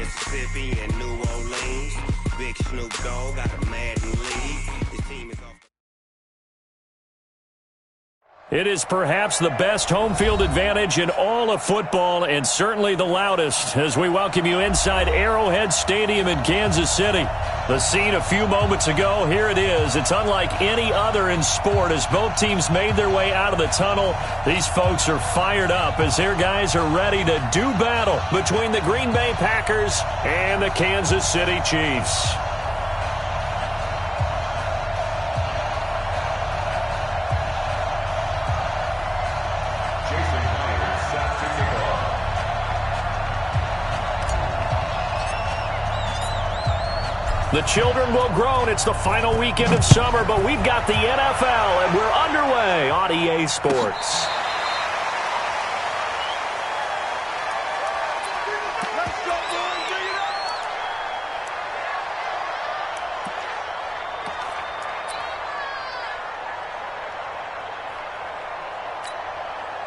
Mississippi and New Orleans. Big Snoop Dogg got a Madden league. His team is off. It is perhaps the best home field advantage in all of football and certainly the loudest as we welcome you inside Arrowhead Stadium in Kansas City. The scene a few moments ago, here it is. It's unlike any other in sport as both teams made their way out of the tunnel. These folks are fired up as their guys are ready to do battle between the Green Bay Packers and the Kansas City Chiefs. The children will groan. It's the final weekend of summer, but we've got the NFL, and we're underway on EA Sports.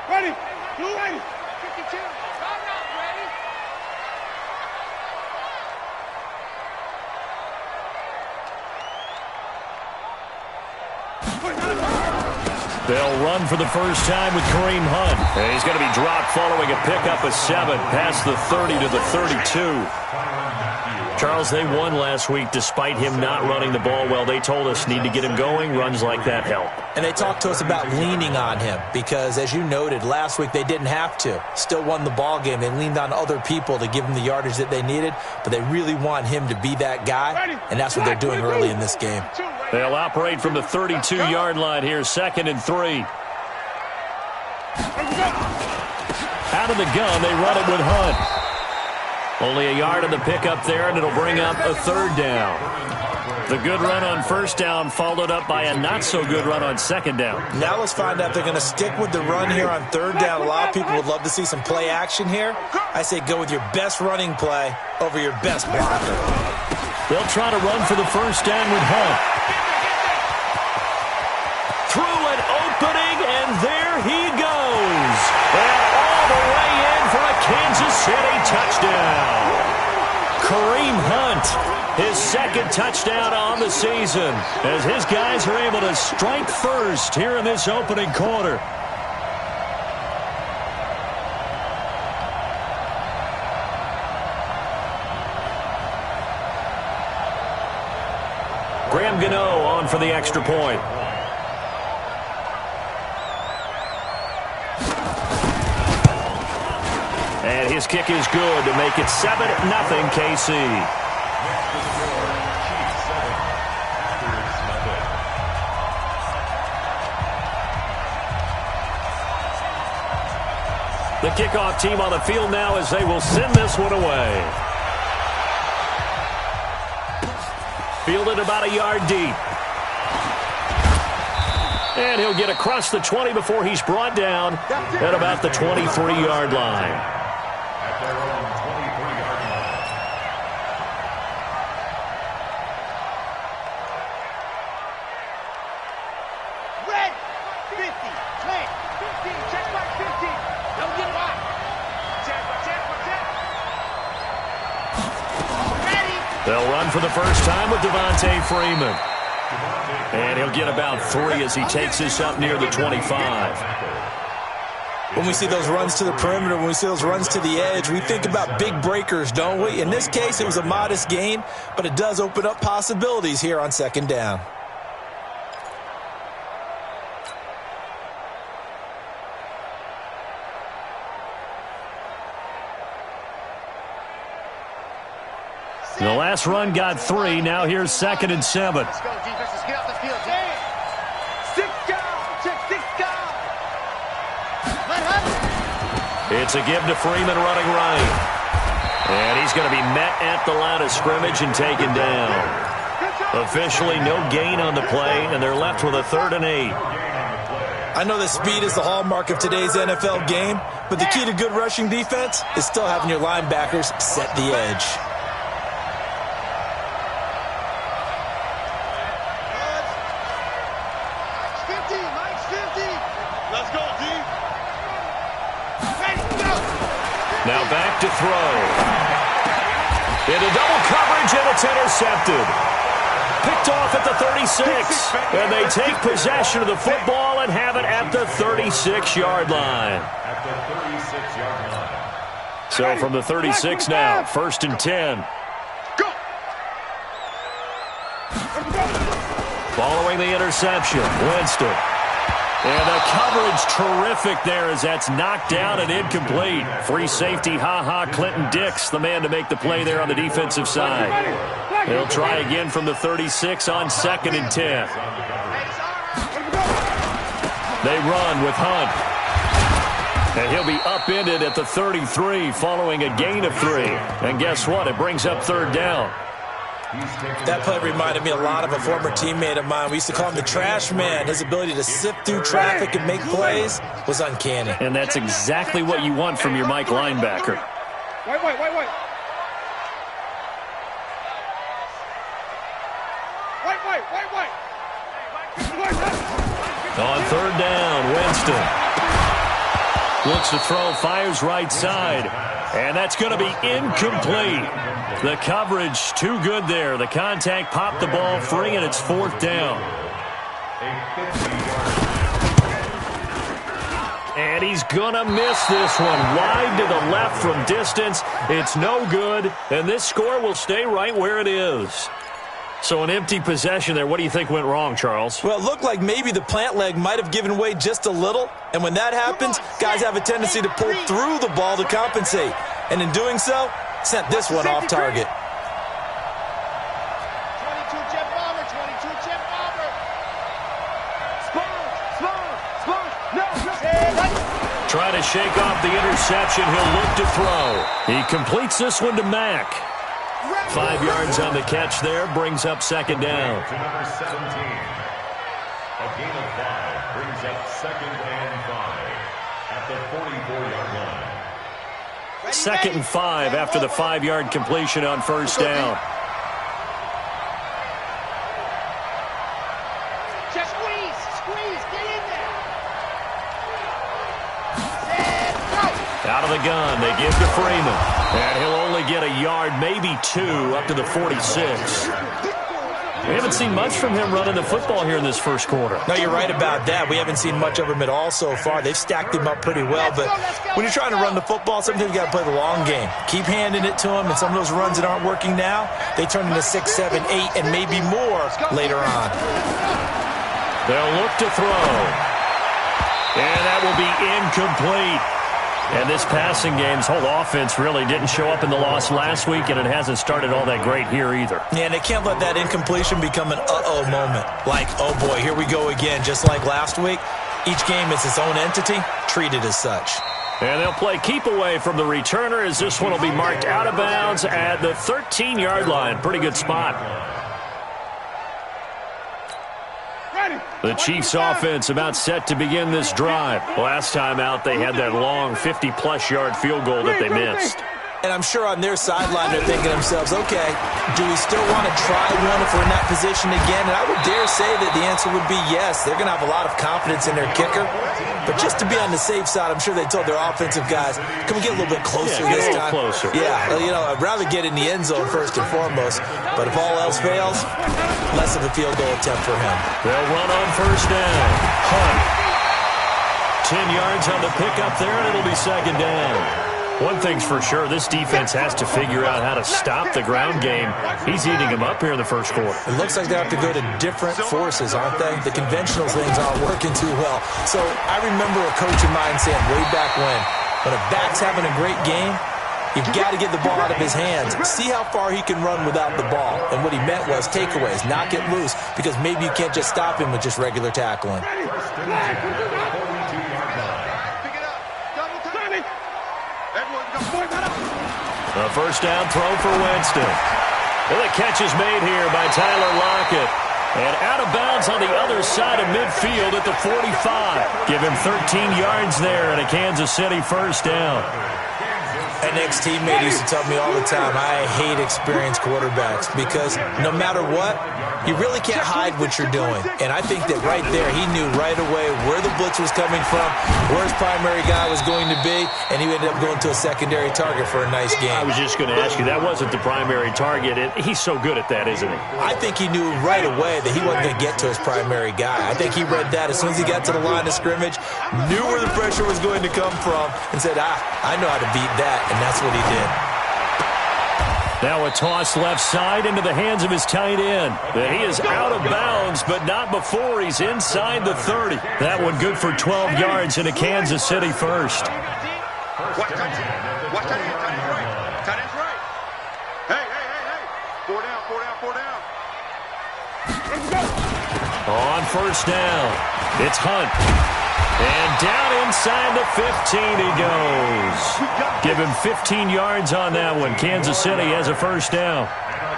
Ready? Blue ready? 52. They'll run for the first time with Kareem Hunt. And he's going to be dropped following a pickup of 7 past the 30 to the 32. Charles, they won last week despite him not running the ball well. They told us need to get him going. Runs like that help. And they talked to us about leaning on him because, as you noted, last week they didn't have to. Still won the ball game. They leaned on other people to give them the yardage that they needed, but they really want him to be that guy, and that's what they're doing early in this game. They'll operate from the 32-yard line here, 2nd and 3. Out of the gun, they run it with Hunt. Only a yard on the pickup there, and it'll bring up a 3rd down. The good run on 1st down followed up by a not-so-good run on 2nd down. Now let's find out if they're going to stick with the run here on 3rd down. A lot of people would love to see some play action here. I say go with your best running play over your best blocker. They'll try to run for the 1st down with Hunt. Through an opening, and there he goes. And all the way in for a Kansas City touchdown. Kareem Hunt, his 2nd touchdown on the season, as his guys are able to strike first here in this opening quarter. Graham Gano on for the extra point. And his kick is good to make it 7-0 KC. The kickoff team on the field now as they will send this one away. Fielded about a yard deep. And he'll get across the 20 before he's brought down at about the 23-yard line. They'll run for the first time with Devontae Freeman. And he'll get about 3 as he takes this up near the 25. When we see those runs to the perimeter, when we see those runs to the edge, we think about big breakers, don't we? In this case, it was a modest gain, but it does open up possibilities here on 2nd down. The last run got 3. Now here's 2nd and 7. Let's go, defense. Let's get off this field, Jay. 6 down. Check 6 down. It's a give to Freeman running right. And he's going to be met at the line of scrimmage and taken down. Officially no gain on the play, and they're left with a 3rd and 8. I know that speed is the hallmark of today's NFL game, but the key to good rushing defense is still having your linebackers set the edge. Now back to throw. coverage, and it's intercepted. Picked off at the 36. And they take possession of the football and have it at the 36-yard line. So from the 36 now, 1st and 10. Following the interception, Winston. And the coverage terrific there as that's knocked down and incomplete. Free safety, Clinton Dix, the man to make the play there on the defensive side. They'll try again from the 36 on 2nd and 10. They run with Hunt. And he'll be upended at the 33 following a gain of 3. And guess what? It brings up 3rd down. That play reminded me a lot of a former teammate of mine. We used to call him the trash man. His ability to sift through traffic and make plays was uncanny. And that's exactly what you want from your Mike linebacker. Wait. On 3rd down, Winston. Looks to throw, fires right side. And that's going to be incomplete. The coverage too good there. The contact popped the ball free, and it's 4th down. And he's going to miss this one. Wide to the left from distance. It's no good, and this score will stay right where it is. So an empty possession there. What do you think went wrong, Charles? Well, it looked like maybe the plant leg might have given way just a little. And when that happens, guys have a tendency to pull through the ball to compensate. And in doing so, sent this one off target. 22 jet bomber, 22 jet bomber. Trying to shake off the interception. He'll look to throw. He completes this one to Mack. 5 yards on the catch there, brings up 2nd down. To number 17. A gain of 5 brings up 2nd and 5 at the 44-yard line. 2nd and 5 after the 5-yard completion on 1st down. Just squeeze, get in there. Out of the gun, they give to Freeman. And he'll only get a yard, maybe 2, up to the 46. We haven't seen much from him running the football here in this first quarter. No, you're right about that. We haven't seen much of him at all so far. They've stacked him up pretty well. But when you're trying to run the football, sometimes you got to play the long game. Keep handing it to him, and some of those runs that aren't working now, they turn into 6, 7, 8, and maybe more later on. They'll look to throw. And that will be incomplete. And this passing game's whole offense really didn't show up in the loss last week, and it hasn't started all that great here either. Yeah, and they can't let that incompletion become an uh-oh moment. Like, oh boy, here we go again, just like last week. Each game is its own entity, treated as such. And they'll play keep away from the returner as this one will be marked out of bounds at the 13-yard line. Pretty good spot. The Chiefs' offense about set to begin this drive. Last time out, they had that long 50-plus yard field goal that they missed. And I'm sure on their sideline they're thinking to themselves, okay, do we still want to try one if we're in that position again? And I would dare say that the answer would be yes. They're going to have a lot of confidence in their kicker. But just to be on the safe side, I'm sure they told their offensive guys, can we get a little bit closer this time? Closer. Yeah, you know, I'd rather get in the end zone first and foremost. But if all else fails, less of a field goal attempt for him. They'll run on 1st down. Hunt. 10 yards on the pickup there, and it'll be 2nd down. One thing's for sure, this defense has to figure out how to stop the ground game. He's eating them up here in the first quarter. It looks like they have to go to different forces, aren't they? The conventional things aren't working too well. So I remember a coach of mine saying way back when a back's having a great game, you've got to get the ball out of his hands. See how far he can run without the ball. And what he meant was takeaways, knock it loose, because maybe you can't just stop him with just regular tackling. The 1st down throw for Winston. And the catch is made here by Tyler Lockett. And out of bounds on the other side of midfield at the 45. Give him 13 yards there and a Kansas City 1st down. An ex-teammate used to tell me all the time, I hate experienced quarterbacks because no matter what, you really can't hide what you're doing. And I think that right there, he knew right away where the blitz was coming from, where his primary guy was going to be, and he ended up going to a secondary target for a nice game. I was just going to ask you, that wasn't the primary target. He's so good at that, isn't he? I think he knew right away that he wasn't going to get to his primary guy. I think he read that as soon as he got to the line of scrimmage, knew where the pressure was going to come from, and said, I know how to beat that, and that's what he did. Now a toss left side into the hands of his tight end. He is out of bounds, but not before he's inside the 30. That one good for 12 yards into Kansas City first. Watch tight end. Watch tight end. Tight end's right. Tight end's right. Hey. 4 down. On first down, it's Hunt. And down inside the 15 he goes. Give him 15 yards on that one. Kansas City has a first down.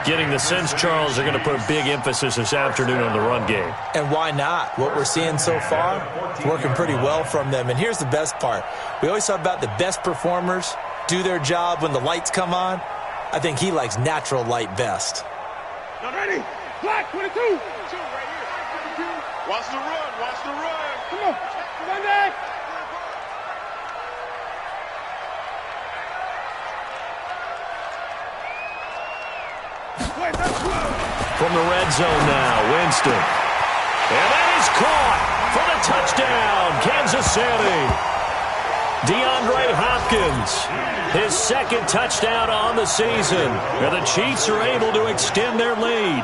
Getting the sense, Charles, are going to put a big emphasis this afternoon on the run game. And why not? What we're seeing so far is working pretty well from them. And here's the best part. We always talk about the best performers do their job when the lights come on. I think he likes natural light best. Not ready. Black 22. 2 right here. Watch the run. Come on. Run back. From the red zone now, Winston. And that is caught for the touchdown, Kansas City. DeAndre Hopkins, his second touchdown on the season. And the Chiefs are able to extend their lead.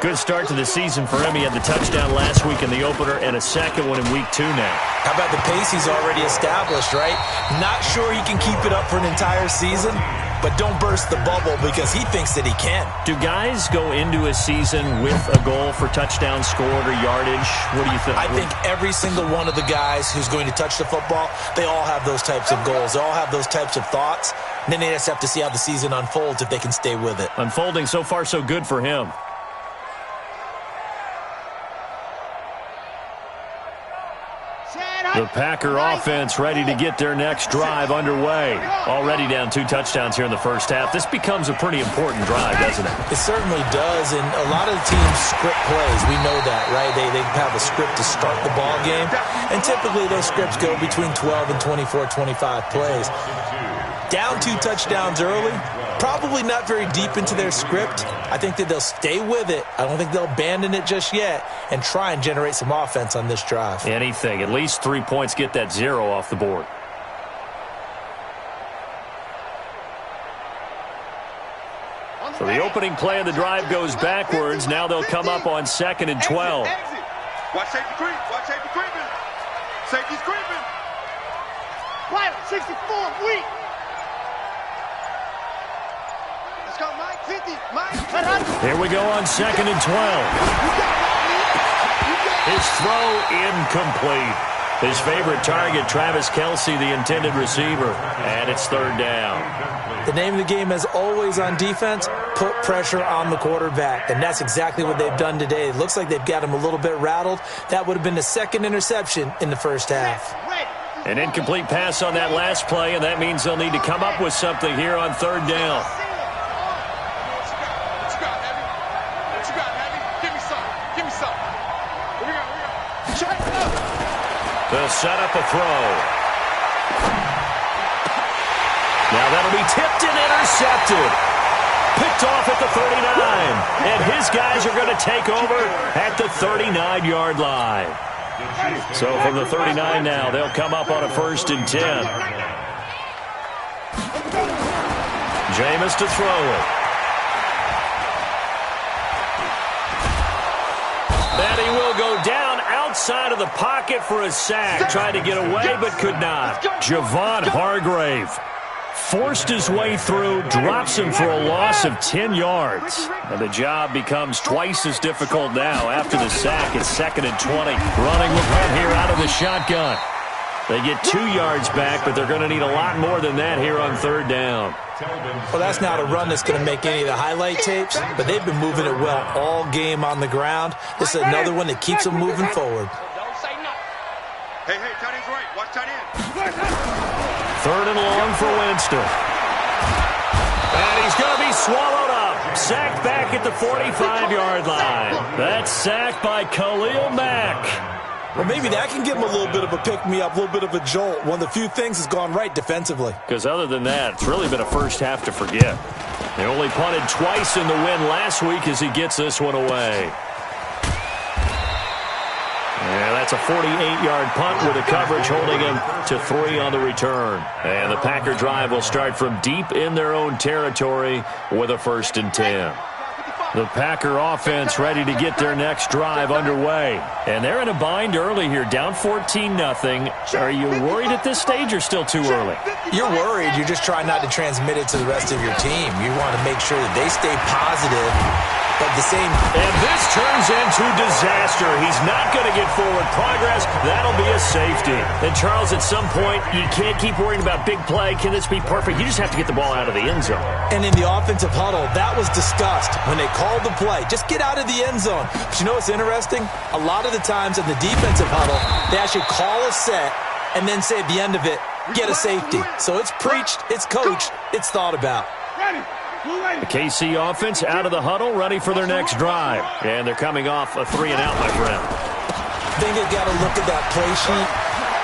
Good start to the season for him. He had the touchdown last week in the opener and a second one in week 2 now. How about the pace he's already established, right? Not sure he can keep it up for an entire season, but don't burst the bubble because he thinks that he can. Do guys go into a season with a goal for touchdown scored or yardage? What do you think? I think every single one of the guys who's going to touch the football, they all have those types of goals. They all have those types of thoughts. And then they just have to see how the season unfolds if they can stay with it. Unfolding so far so good for him. The Packer offense ready to get their next drive underway. Already down 2 touchdowns here in the first half. This becomes a pretty important drive, doesn't it? It certainly does, and a lot of the teams script plays. We know that, right? They have a script to start the ball game, and typically those scripts go between 12 and 24, 25 plays. Down 2 touchdowns early, probably not very deep into their script. I think that they'll stay with it. I don't think they'll abandon it just yet and try and generate some offense on this drive. Anything. At least 3 points, get that 0 off the board. So the opening play of the drive goes backwards. Now they'll come up on 2nd and 12. Watch safety creep. Watch safety creeping. Safety's creeping. Pilot 64, weak. Let's go, Mike. 50. Mike. Here we go on 2nd and 12. His throw incomplete. His favorite target, Travis Kelce, the intended receiver. And it's 3rd down. The name of the game, as always on defense, put pressure on the quarterback. And that's exactly what they've done today. It looks like they've got him a little bit rattled. That would have been the 2nd interception in the first half. An incomplete pass on that last play, and that means they'll need to come up with something here on 3rd down. They'll set up a throw. Now that'll be tipped and intercepted. Picked off at the 39. And his guys are going to take over at the 39-yard line. So from the 39 now, they'll come up on a 1st and 10. Jameis to throw it. And he will go down outside of the pocket for a sack. Tried to get away, but could not. Javon Hargrave forced his way through, drops him for a loss of 10 yards. And the job becomes twice as difficult now after the sack. It's 2nd and 20. Running with him here out of the shotgun. They get 2 yards back, but they're going to need a lot more than that here on 3rd down. Well, that's not a run that's going to make any of the highlight tapes, but they've been moving it well all game on the ground. This is another one that keeps them moving forward. Hey, tight end's right. Watch tight end. 3rd and long for Winston. And he's going to be swallowed up. Sacked back at the 45-yard line. That's sacked by Khalil Mack. Well, maybe that can give him a little bit of a pick-me-up, a little bit of a jolt. One of the few things has gone right defensively. Because other than that, it's really been a first half to forget. They only punted twice in the win last week as he gets this one away. Yeah, that's a 48-yard punt with the coverage holding him to 3 on the return. And the Packer drive will start from deep in their own territory with a 1st and 10. The Packer offense ready to get their next drive underway. And they're in a bind early here, down 14-0. Are you worried at this stage or still too early? You're worried. You're just trying not to transmit it to the rest of your team. You want to make sure that they stay positive. But the same. And this turns into disaster. He's not going to get forward progress. That'll be a safety. And, Charles, at some point, you can't keep worrying about big play. Can this be perfect? You just have to get the ball out of the end zone. And in the offensive huddle, that was discussed when they called the play. Just get out of the end zone. But you know what's interesting? A lot of the times in the defensive huddle, they actually call a set and then say at the end of it, get a safety. So it's preached, it's coached, it's thought about. The KC offense out of the huddle, ready for their next drive. And they're coming off a 3-and-out, my friend. I think they've got to look at that play sheet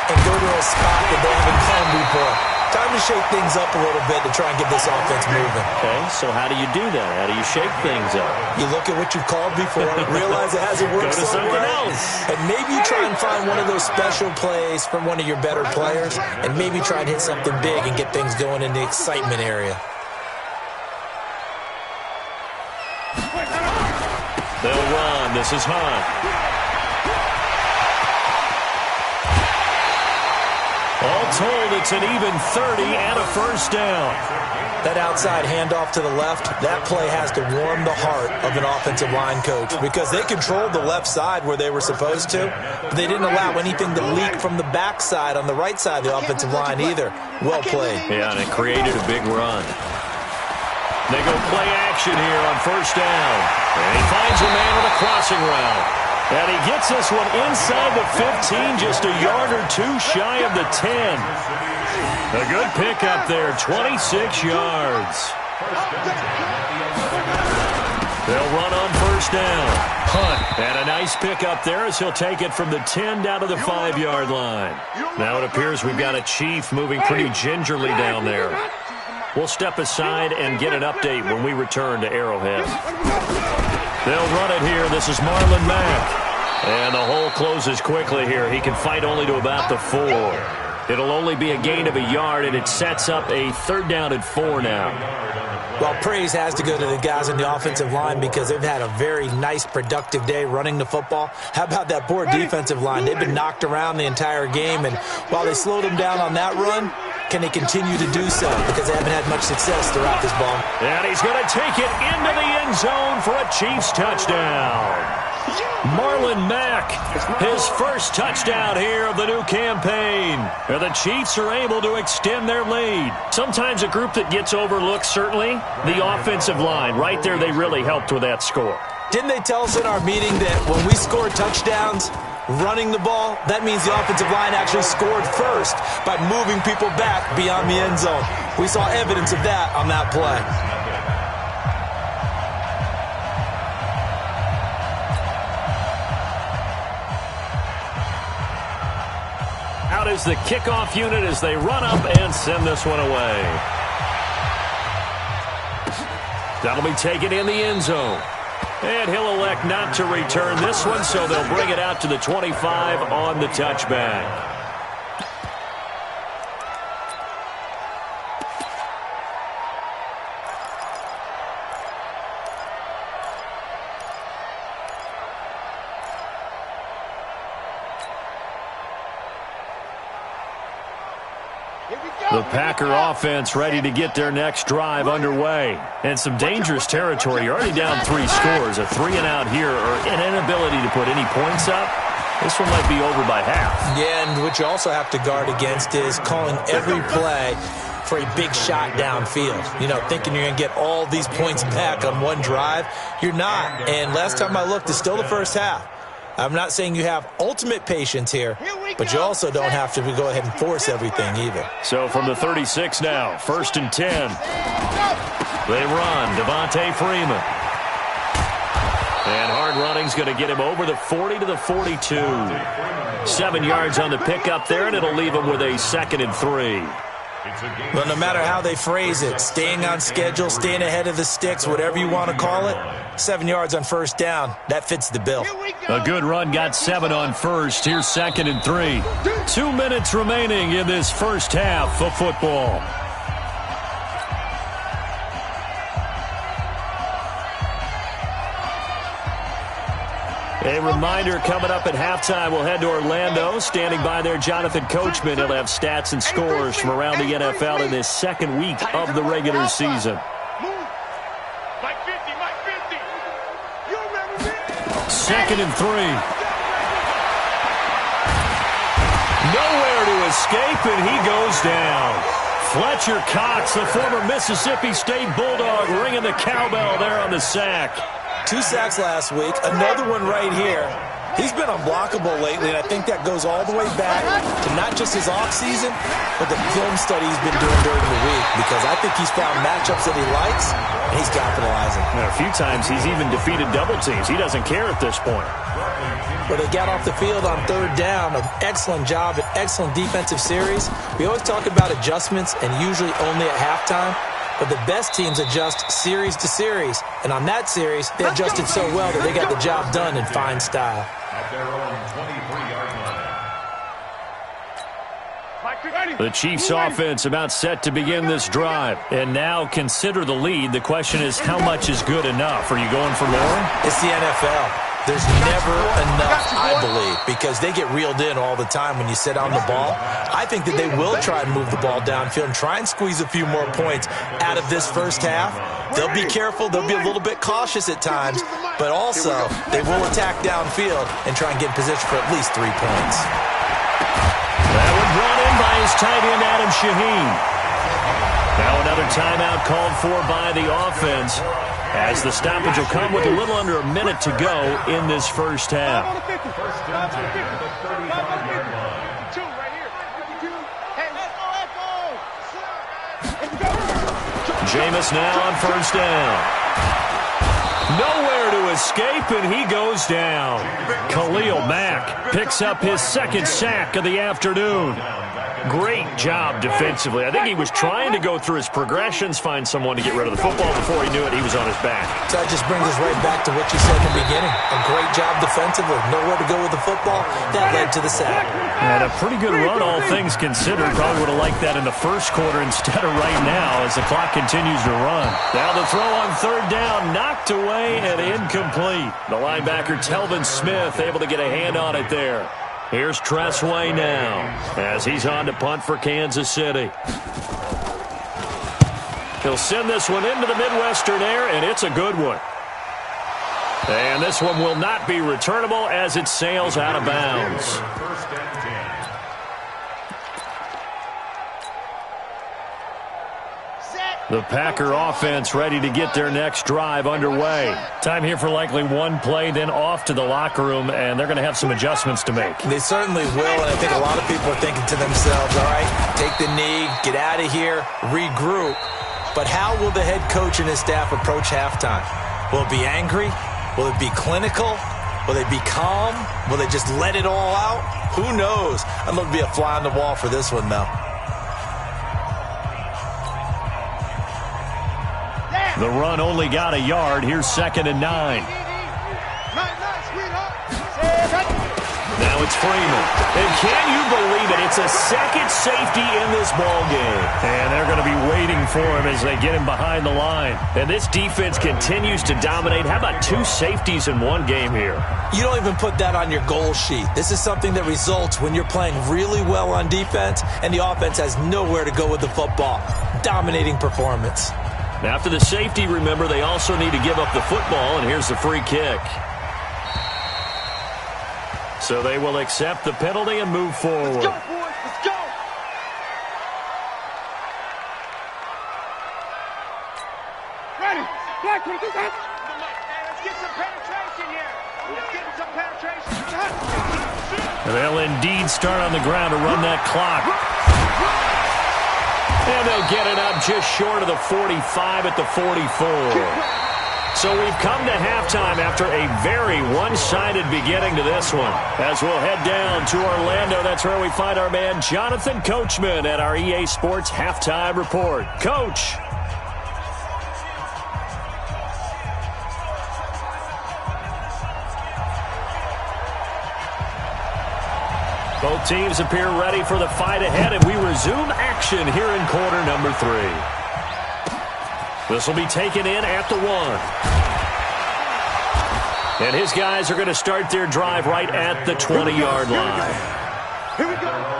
and go to a spot that they haven't come before. Time to shake things up a little bit to try and get this offense moving. Okay, so how do you do that? How do you shake things up? You look at what you've called before, realize it hasn't worked Go to something else. And maybe you try and find one of those special plays from one of your better players, and maybe try and hit something big and get things going in the excitement area. They'll run. This is Hunt. All told, it's an even 30 and a 1st down. That outside handoff to the left, that play has to warm the heart of an offensive line coach because they controlled the left side where they were supposed to, but they didn't allow anything to leak from the backside on the right side of the offensive line either. Well played. Yeah, and it created a big run. They go play action here on 1st down. And he finds a man on a crossing route. And he gets this one inside the 15, just a yard or two shy of the 10. A good pickup there, 26 yards. They'll run on 1st down. Hunt. And a nice pickup there as he'll take it from the 10 down to the 5-yard line. Now it appears we've got a Chief moving pretty gingerly down there. We'll step aside and get an update when we return to Arrowhead. They'll run it here. This is Marlon Mack. And the hole closes quickly here. He can fight only to about the 4. It'll only be a gain of a yard, and it sets up a 3rd down and 4 now. Well, praise has to go to the guys in the offensive line because they've had a very nice, productive day running the football. How about that poor defensive line? They've been knocked around the entire game, and while they slowed them down on that run, can they continue to do so? Because they haven't had much success throughout this ball. And he's going to take it into the end zone for a Chiefs touchdown. Marlon Mack, his 1st touchdown here of the new campaign. And the Chiefs are able to extend their lead. Sometimes a group that gets overlooked, certainly, the offensive line. Right there, they really helped with that score. Didn't they tell us in our meeting that when we score touchdowns, running the ball, that means the offensive line actually scored first by moving people back beyond the end zone. We saw evidence of that on that play. Out is the kickoff unit as they run up and send this one away. That'll be taken in the end zone. And he'll elect not to return this one, so they'll bring it out to the 25 on the touchback. The Packer offense ready to get their next drive underway. And some dangerous territory. You're already down 3 scores. A 3-and-out here or an inability to put any points up. This one might be over by half. Yeah, and what you also have to guard against is calling every play for a big shot downfield. You know, thinking you're going to get all these points back on one drive. You're not. And last time I looked, it's still the first half. I'm not saying you have ultimate patience here, but you also don't have to go ahead and force everything either. So from the 36 now, 1st and 10. They run. Devontae Freeman. And hard running's going to get him over the 40 to the 42. 7 yards on the pickup there, and it'll leave him with a 2nd and 3. Well, no matter how they phrase it, staying on schedule, staying ahead of the sticks, whatever you want to call it, 7 yards on first down, that fits the bill. A good run got 7 on first. Here's 2nd and 3. 2 minutes remaining in this first half of football. A reminder coming up at halftime, we'll head to Orlando. Standing by there, Jonathan Coachman. He'll have stats and scores from around the NFL in this second week of the regular season. Mike 50, Mike 50. You remember me? 2nd and 3. Nowhere to escape, and he goes down. Fletcher Cox, the former Mississippi State Bulldog, ringing the cowbell there on the sack. 2 sacks last week, another one right here. He's been unblockable lately, and I think that goes all the way back to not just his offseason, but the film study he's been doing during the week, because I think he's found matchups that he likes, and he's capitalizing. And a few times he's even defeated double teams. He doesn't care at this point. Well, they got off the field on 3rd down. An excellent job, an excellent defensive series. We always talk about adjustments, and usually only at halftime. But the best teams adjust series to series. And on that series, they adjusted so well that they got the job done in fine style. At their own 23-yard line. The Chiefs offense about set to begin this drive. And now consider the lead. The question is, how much is good enough? Are you going for more? It's the NFL. There's never enough, I believe, because they get reeled in all the time when you sit on the ball. I think that they will try and move the ball downfield and try and squeeze a few more points out of this first half. They'll be careful. They'll be a little bit cautious at times, but also they will attack downfield and try and get in position for at least 3 points. That one brought in by his tight end, Adam Shaheen. Now another timeout called for by the offense, as the stoppage will come with a little under a minute to go in this first half. First and 10 at the 35-yard line. Jameis now on first down. Nowhere to escape, and he goes down. Khalil Mack picks up his 2nd sack of the afternoon. Great job defensively. I think he was trying to go through his progressions, find someone to get rid of the football. Before he knew it, he was on his back. So that just brings us right back to what you said in the beginning. A great job defensively. Nowhere to go with the football. That led to the sack. And a pretty good run, all things considered. Probably would have liked that in the first quarter instead of right now as the clock continues to run. Now the throw on 3rd down, knocked away and incomplete. The linebacker, Telvin Smith, able to get a hand on it there. Here's Tressway now as he's on to punt for Kansas City. He'll send this one into the Midwestern air, and it's a good one. And this one will not be returnable as it sails out of bounds. First and 10. The Packer offense ready to get their next drive underway. Time here for likely one play, then off to the locker room, and they're going to have some adjustments to make. They certainly will, and I think a lot of people are thinking to themselves, all right, take the knee, get out of here, regroup. But how will the head coach and his staff approach halftime? Will it be angry? Will it be clinical? Will they be calm? Will they just let it all out? Who knows? I'm going to be a fly on the wall for this one, though. The run only got a yard. Here's 2nd and 9. Now it's Freeman. And can you believe it? It's a second safety in this ball game. And they're going to be waiting for him as they get him behind the line. And this defense continues to dominate. How about 2 safeties in one game here? You don't even put that on your goal sheet. This is something that results when you're playing really well on defense and the offense has nowhere to go with the football. Dominating performance. Now, after the safety, remember, they also need to give up the football, and here's the free kick. So they will accept the penalty and move forward. Let's go, boys. Let's go. Ready. Black, let's get some penetration here. Let's get some penetration. And they'll indeed start on the ground to run that clock. And they'll get it up just short of the 45 at the 44. So we've come to halftime after a very one-sided beginning to this one. As we'll head down to Orlando, that's where we find our man Jonathan Coachman at our EA Sports Halftime Report. Coach. Both teams appear ready for the fight ahead, and we resume action here in quarter number 3. This will be taken in at the 1. And his guys are going to start their drive right at the 20-yard line. Here we go.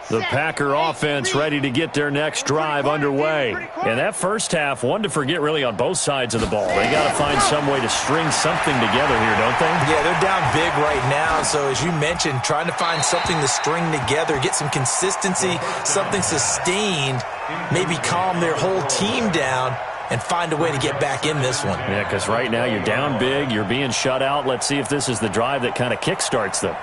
The Packer offense ready to get their next drive underway. And that first half, one to forget really on both sides of the ball. They got to find some way to string something together here, don't they? Yeah, they're down big right now. So as you mentioned, trying to find something to string together, get some consistency, something sustained, maybe calm their whole team down and find a way to get back in this one. Yeah, because right now you're down big, you're being shut out. Let's see if this is the drive that kind of kickstarts them.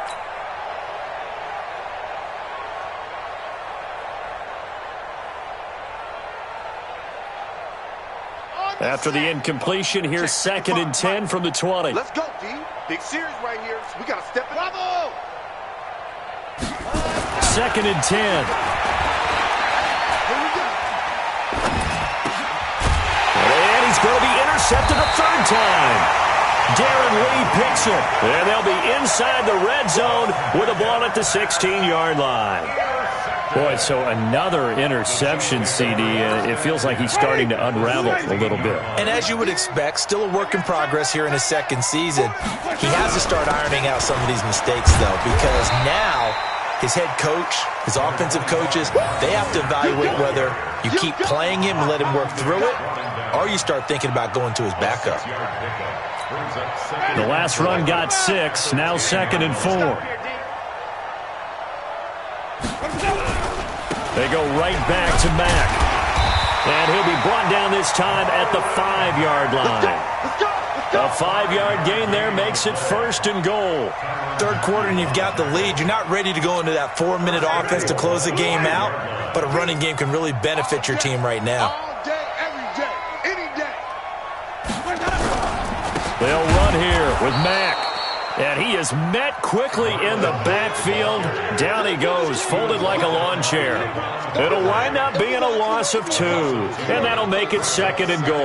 After the incompletion, here's 2nd and 10 from the 20. Let's go, D. Big series right here. We got to step it up. 2nd and 10. Here we go. And he's going to be intercepted a 3rd time. Darren Lee picks it. And they'll be inside the red zone with a ball at the 16-yard line. Boy, so another interception, CD. It feels like he's starting to unravel a little bit. And as you would expect, still a work in progress here in his 2nd season. He has to start ironing out some of these mistakes, though, because now his head coach, his offensive coaches, they have to evaluate whether you keep playing him and let him work through it, or you start thinking about going to his backup. The last run got 6, now 2nd and 4. They go right back to Mack. And he'll be brought down this time at the 5-yard line. A 5-yard gain there makes it 1st and goal. 3rd quarter and you've got the lead. You're not ready to go into that 4-minute offense to close the game out, but a running game can really benefit your team right now. All day, every day, any day. They'll run here with Mack. And he is met quickly in the backfield. Down he goes, folded like a lawn chair. It'll wind up being a loss of 2. And that'll make it 2nd and goal.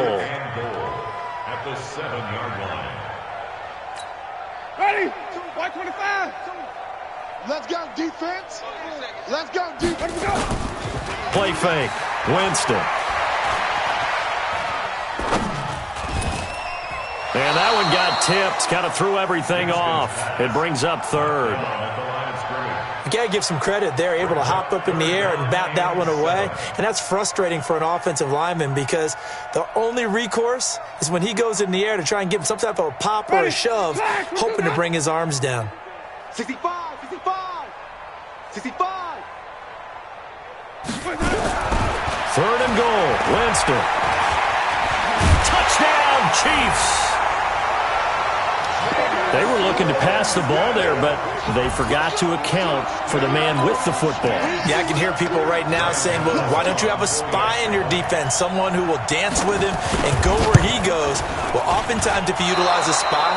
At the 7-yard line. Ready? 125. Let's go, defense. Let's go, defense. Let's go. Play fake. Winston. And that one got tipped. Kind of threw everything off. It brings up 3rd. You got to give some credit there, able to hop up in the air and bat that one away. And that's frustrating for an offensive lineman because the only recourse is when he goes in the air to try and give him some type of a pop or a shove, hoping to bring his arms down. 65, 65, 65. 3rd and goal. Winston. Touchdown, Chiefs. They were looking to pass the ball there, but they forgot to account for the man with the football. Yeah, I can hear people right now saying, well, why don't you have a spy in your defense, someone who will dance with him and go where he goes? Well, oftentimes if you utilize a spy,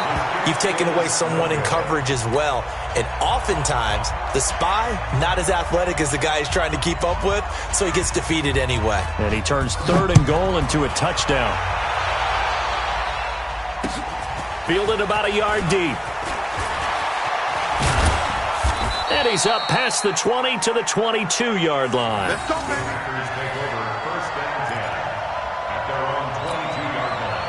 you've taken away someone in coverage as well. And oftentimes, the spy, not as athletic as the guy he's trying to keep up with, so he gets defeated anyway. And he turns 3rd and goal into a touchdown. Fielded about a yard deep. And he's up past the 20 to the 22-yard line. Let's go, baby. Take over 1st and 10 at their own 22-yard line.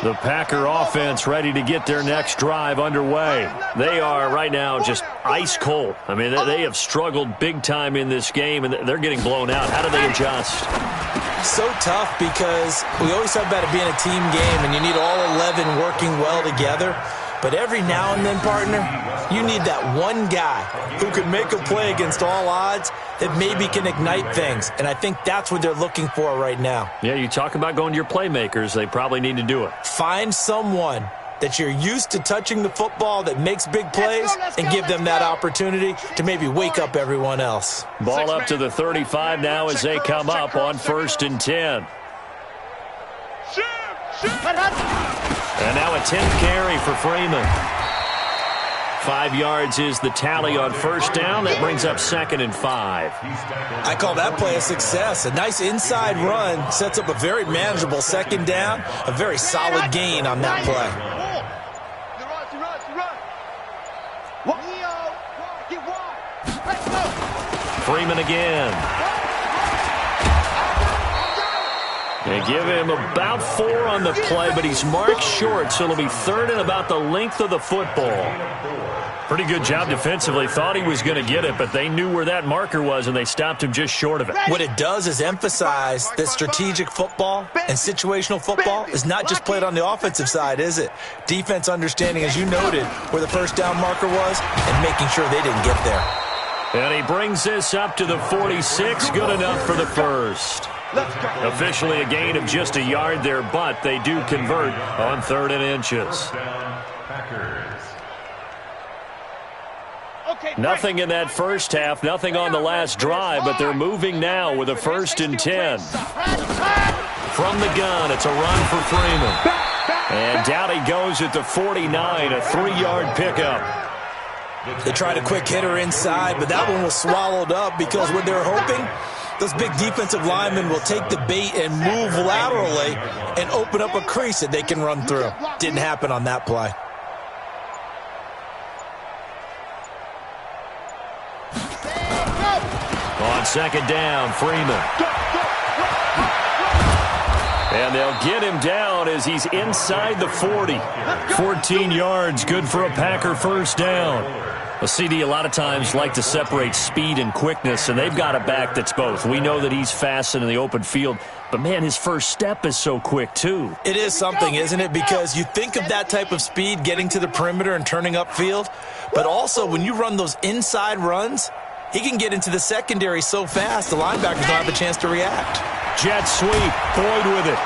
The Packer offense ready to get their next drive underway. They are right now just ice cold. I mean, they have struggled big time in this game, and they're getting blown out. How do they adjust? So tough because we always talk about it being a team game, and you need all 11 working well together. But every now and then, partner, you need that one guy who can make a play against all odds that maybe can ignite things. And I think that's what they're looking for right now. Yeah, you talk about going to your playmakers. They probably need to do it. Find someone that you're used to touching the football that makes big plays and give them that opportunity to maybe wake up everyone else. Ball up to the 35 now as they come up on 1st and 10. And now a 10th carry for Freeman. 5 yards is the tally on 1st down. That brings up 2nd and 5. I call that play a success. A nice inside run sets up a very manageable 2nd down. A very solid gain on that play. Freeman again. They give him about 4 on the play, but he's marked short, so it'll be 3rd and about the length of the football. Pretty good job defensively. Thought he was going to get it, but they knew where that marker was, and they stopped him just short of it. What it does is emphasize that strategic football and situational football is not just played on the offensive side, is it? Defense understanding, as you noted, where the 1st down marker was and making sure they didn't get there. And he brings this up to the 46. Good enough for the 1st. Officially a gain of just a yard there, but they do convert on 3rd and inches. Nothing in that first half, nothing on the last drive, but they're moving now with a 1st and 10. From the gun, it's a run for Freeman. And down he goes at the 49, a 3-yard pickup. They tried a quick hitter inside, but that one was swallowed up because what they're hoping, those big defensive linemen will take the bait and move laterally and open up a crease that they can run through. Didn't happen on that play. On 2nd down, Freeman. And they'll get him down as he's inside the 40. 14 yards, good for a Packer 1st down. A CD a lot of times like to separate speed and quickness, and they've got a back that's both. We know that he's fast in the open field, but, man, his first step is so quick, too. It is something, isn't it? Because you think of that type of speed getting to the perimeter and turning upfield, but also when you run those inside runs, he can get into the secondary so fast the linebackers don't have a chance to react. Jet sweep, Boyd with it.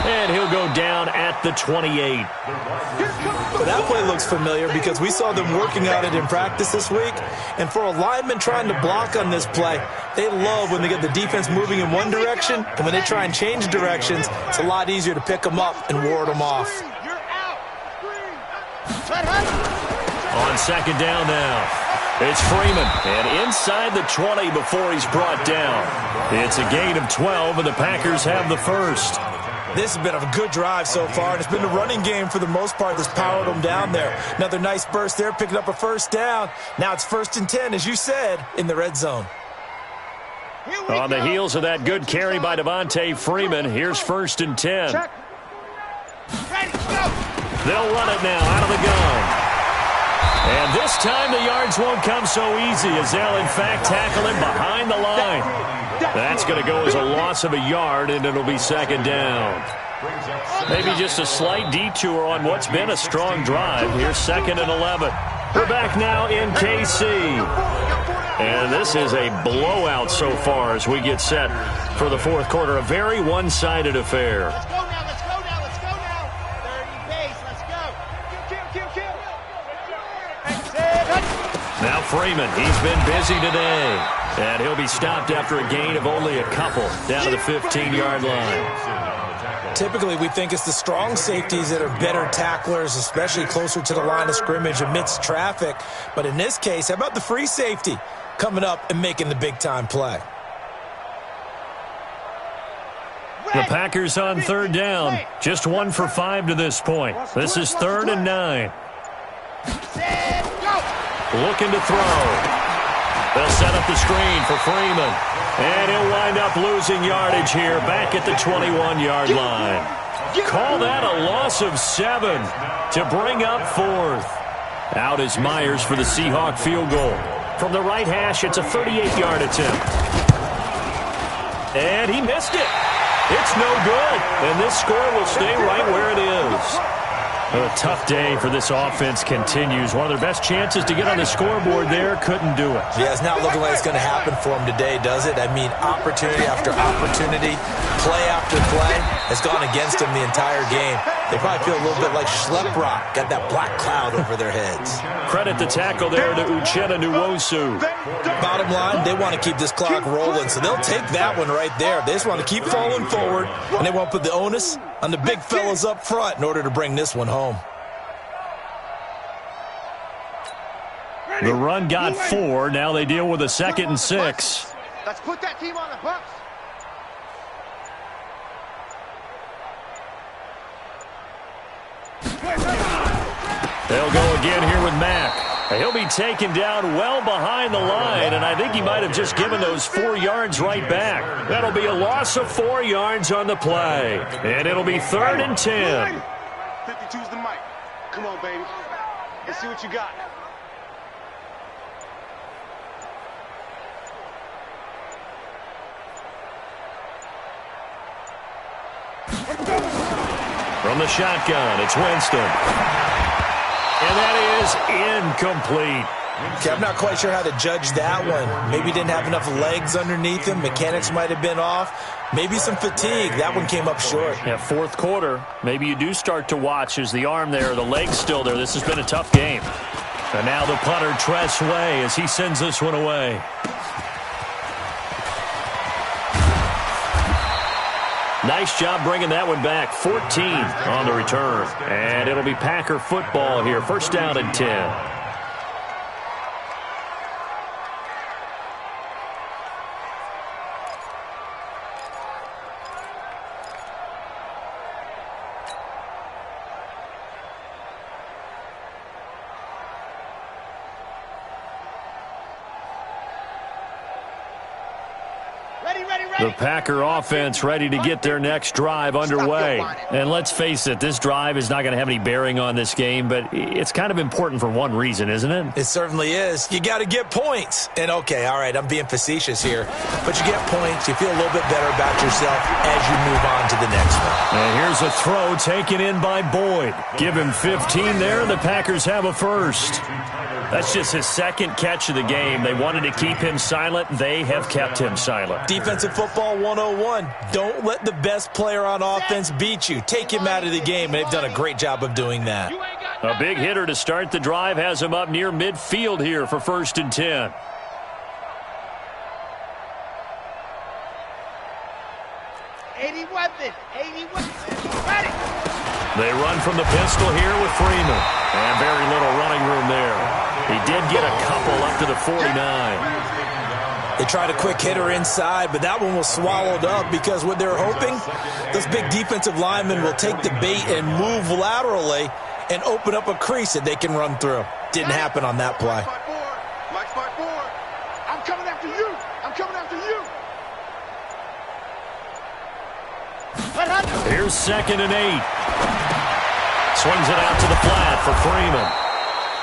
And he'll go down at the 28. That play looks familiar because we saw them working on it in practice this week. And for a lineman trying to block on this play, they love when they get the defense moving in one direction. And when they try and change directions, it's a lot easier to pick them up and ward them off. On 2nd down now. It's Freeman, and inside the 20 before he's brought down. It's a gain of 12, and the Packers have the 1st. This has been a good drive so far, and it's been the running game for the most part that's powered them down there. Another nice burst there, picking up a 1st down. Now it's 1st and 10, as you said, in the red zone. On the heels of that good carry by Devontae Freeman, here's 1st and 10. They'll run it now out of the gun. And this time the yards won't come so easy as they'll, in fact, tackle him behind the line. That's going to go as a loss of a yard, and it'll be 2nd down. Maybe just a slight detour on what's been a strong drive. Here's 2nd and 11. We're back now in KC. And this is a blowout so far as we get set for the 4th quarter. A very one-sided affair. Now Freeman, he's been busy today. And he'll be stopped after a gain of only a couple down to the 15-yard line. Typically, we think it's the strong safeties that are better tacklers, especially closer to the line of scrimmage amidst traffic. But in this case, how about the free safety coming up and making the big-time play? The Packers on 3rd down. Just 1 for 5 to this point. This is 3rd and 9. Looking to throw. They'll set up the screen for Freeman. And he'll wind up losing yardage here back at the 21-yard line. Call that a loss of 7 to bring up 4th. Out is Myers for the Seahawk field goal. From the right hash, it's a 38-yard attempt. And he missed it. It's no good. And this score will stay right where it is. A tough day for this offense continues. One of their best chances to get on the scoreboard there, couldn't do it. Yeah, it's not looking like it's going to happen for them today, does it? I mean, opportunity after opportunity, play after play has gone against them the entire game. They probably feel a little bit like Schlep Rock, got that black cloud over their heads. Credit the tackle there to Uchenna Nwosu. Bottom line, they want to keep this clock rolling, so they'll take that one right there. They just want to keep falling forward, and they want to put the onus on the big fellas up front in order to bring this one home. The run got 4. Now they deal with a 2nd and 6. Let's put that team on the bus. They'll go again here with Mack. He'll be taken down well behind the line, and I think he might have just given those 4 yards right back. That'll be a loss of 4 yards on the play, and it'll be 3rd and 10. 52's the mic. Come on, baby. Let's see what you got. From the shotgun, it's Winston. And that is incomplete. Okay, I'm not quite sure how to judge that one. Maybe he didn't have enough legs underneath him. Mechanics might have been off. Maybe some fatigue. That one came up short. Yeah, 4th quarter. Maybe you do start to watch as the arm there, the leg's still there. This has been a tough game. And now the punter, Tress Way, as he sends this one away. Nice job bringing that one back. 14 on the return. And it'll be Packer football here. 1st down and 10. The Packer offense ready to get their next drive underway. And let's face it, this drive is not going to have any bearing on this game, but it's kind of important for one reason, isn't it? It certainly is. You got to get points. And, okay, all right, I'm being facetious here. But you get points, you feel a little bit better about yourself as you move on to the next one. And here's a throw taken in by Boyd. Give him 15 there, and the Packers have a first. That's just his 2nd catch of the game. They wanted to keep him silent. They have kept him silent. Defensive football 101. Don't let the best player on offense beat you. Take him out of the game, and they've done a great job of doing that. A big hitter to start the drive has him up near midfield here for 1st and 10. They run from the pistol here with Freeman. And very little running room there. He did get a couple up to the 49. They tried a quick hitter inside, but that one was swallowed up because what they're hoping, those big defensive linemen will take the bait and move laterally and open up a crease that they can run through. Didn't happen on that play. Mike 5-4. I'm coming after you. I'm coming after you. Here's 2nd and 8. Swings it out to the flat for Freeman.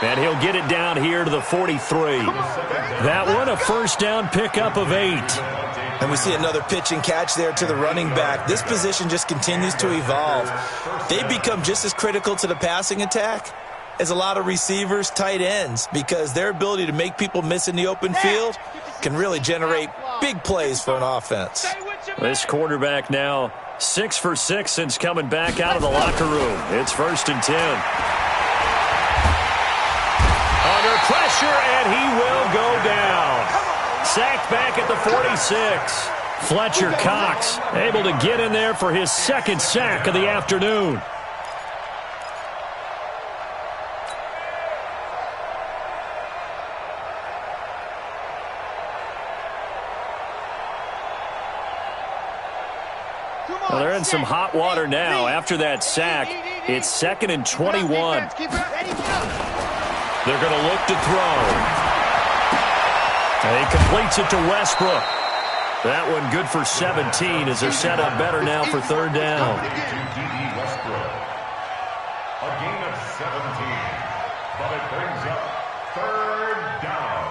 And he'll get it down here to the 43. That one, a 1st down pickup of 8. And we see another pitch and catch there to the running back. This position just continues to evolve. They become just as critical to the passing attack as a lot of receivers, tight ends, because their ability to make people miss in the open field can really generate big plays for an offense. This quarterback now 6 for 6 since coming back out of the locker room. It's 1st and 10. Under pressure, and he will go down. Sacked back at the 46. Fletcher Cox able to get in there for his 2nd sack of the afternoon. Well, they're in some hot water now. After that sack, it's 2nd and 21. They're going to look to throw. And he completes it to Westbrook. That one good for 17 as they're set up better now for 3rd down. A gain of 17, but it brings up 3rd down.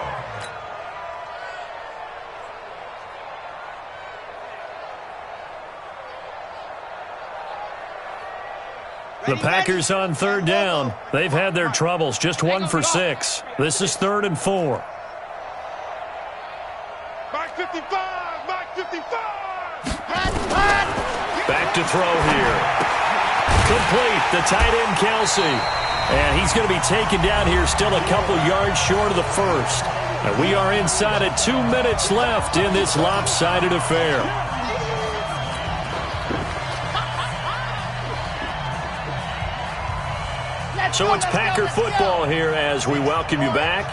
The Packers on third down. They've had their troubles, just 1 for 6. This is 3rd and 4. Back 55, back 55. Back to throw here. Complete, the tight end Kelsey. And he's going to be taken down here, still a couple yards short of the first. And we are inside of 2 minutes left in this lopsided affair. So it's Packer football here as we welcome you back.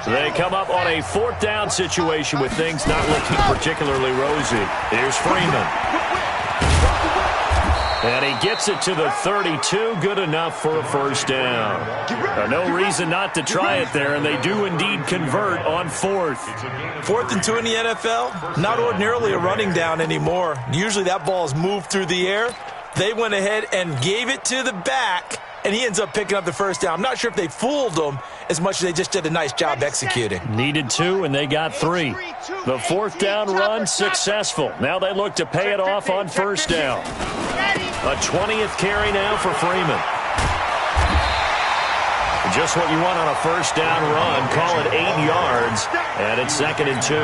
They come up on a 4th down situation with things not looking particularly rosy. Here's Freeman. And he gets it to the 32, good enough for a first down. No reason not to try it there, and they do indeed convert on 4th. 4th and 2 in the NFL, not ordinarily a running down anymore. Usually that ball is moved through the air. They went ahead and gave it to the back, and he ends up picking up the first down. I'm not sure if they fooled him as much as they just did a nice job executing. Needed 2, and they got 3. The 4th down run successful. Now they look to pay it off on first down. A 20th carry now for Freeman. Just what you want on a first down run. Call it 8 yards, and it's 2nd and 2.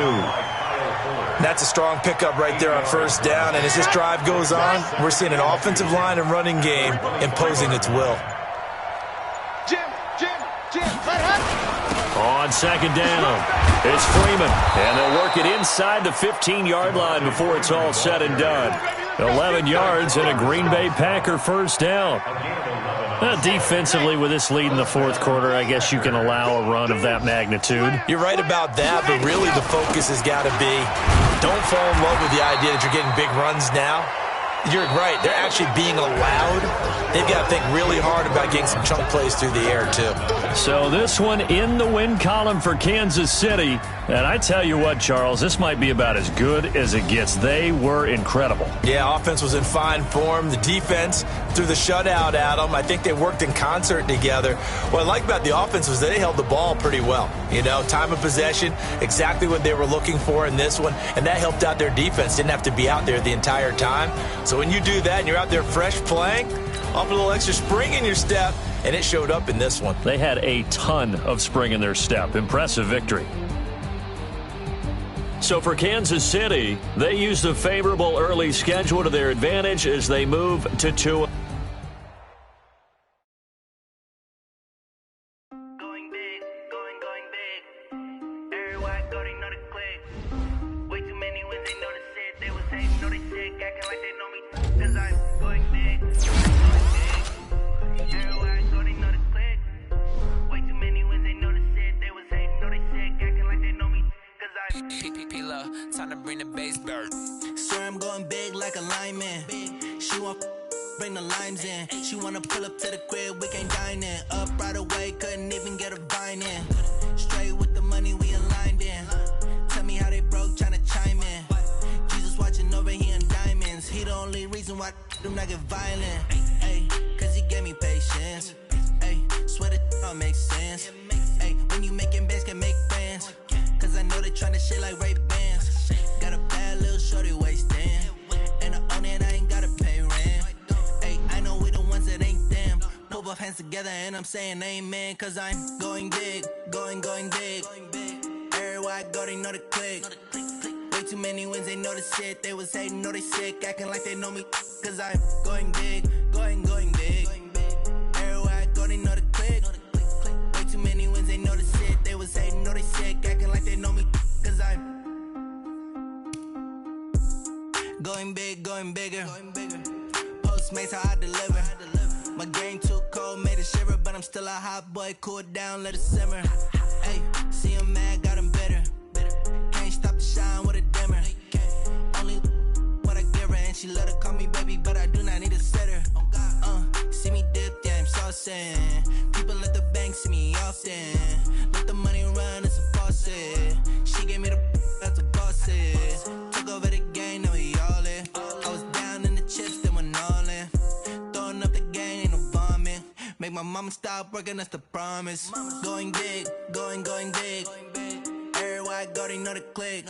That's a strong pickup right there on first down, and as this drive goes on, we're seeing an offensive line and running game imposing its will. On 2nd down, it's Freeman, and they'll work it inside the 15-yard line before it's all said and done. 11 yards and a Green Bay Packer first down. Defensively, with this lead in the 4th quarter, I guess you can allow a run of that magnitude. You're right about that, but really the focus has got to be don't fall in love with the idea that you're getting big runs now. You're right. They're actually being allowed. They've got to think really hard about getting some chunk plays through the air, too. So this one in the win column for Kansas City. And I tell you what, Charles, this might be about as good as it gets. They were incredible. Yeah, offense was in fine form. The defense threw the shutout at them. I think they worked in concert together. What I like about the offense was they held the ball pretty well. You know, time of possession, exactly what they were looking for in this one. And that helped out their defense. Didn't have to be out there the entire time. So when you do that and you're out there fresh playing, off a little extra spring in your step, and it showed up in this one. They had a ton of spring in their step. Impressive victory. So for Kansas City, they used a favorable early schedule to their advantage as they move to 2. Time to bring the bass bird. Swear I'm going big like a lineman. She want bring the limes in. She wanna pull up to the crib, we can't dine in. Up right away, couldn't even get a vine in. Straight with the money we aligned in. Tell me how they broke, tryna chime in. Jesus watching over here in diamonds. He the only reason why do not get violent. Ay, cause he gave me patience. Ay, swear that all makes sense. Ay, when you making bands can make friends. Cause I know they tryna shit like Ray Bans. Got a bad little shorty wasting. And I own it, I ain't gotta pay rent. Ay, I know we the ones that ain't them. Pull both hands together and I'm saying amen. Cause I'm going big, going big. Everywhere I go, they know the click. Way too many wins, they know the shit. They was hating, know they sick, acting like they know me. Cause I'm going big, going big. Everywhere I go, they know the click. Way too many wins, they know the shit. They was hating, know they sick, acting like they know me. Cause I'm going big, going bigger. Postmates how I deliver. My game too cold, made it shiver, but I'm still a hot boy. Cool it down, let it simmer. Hey, see him mad, got him bitter. Can't stop the shine with a dimmer. Only what I give her, and she let her call me baby, but I do not need a sitter. See me dip, yeah, I'm saucing. People at the bank see me often. Let the money run, it's a faucet. She gave me the that's a bosses. Took over the game, now we all in. I was down in the chips, then went all in. Throwing up the game, ain't no vomit. Make my mama stop working, that's the promise. Going big, going big. Everywhere I go, they know the click.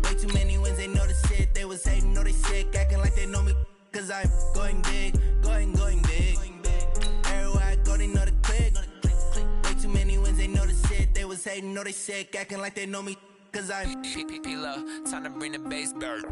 Way too many wins, they know the shit. They was hating, know they sick, acting like they know me. Cause I'm going big, going big. know they sick, acting like they know me, cause I'm P-P-P-Love, time to bring the bass bird.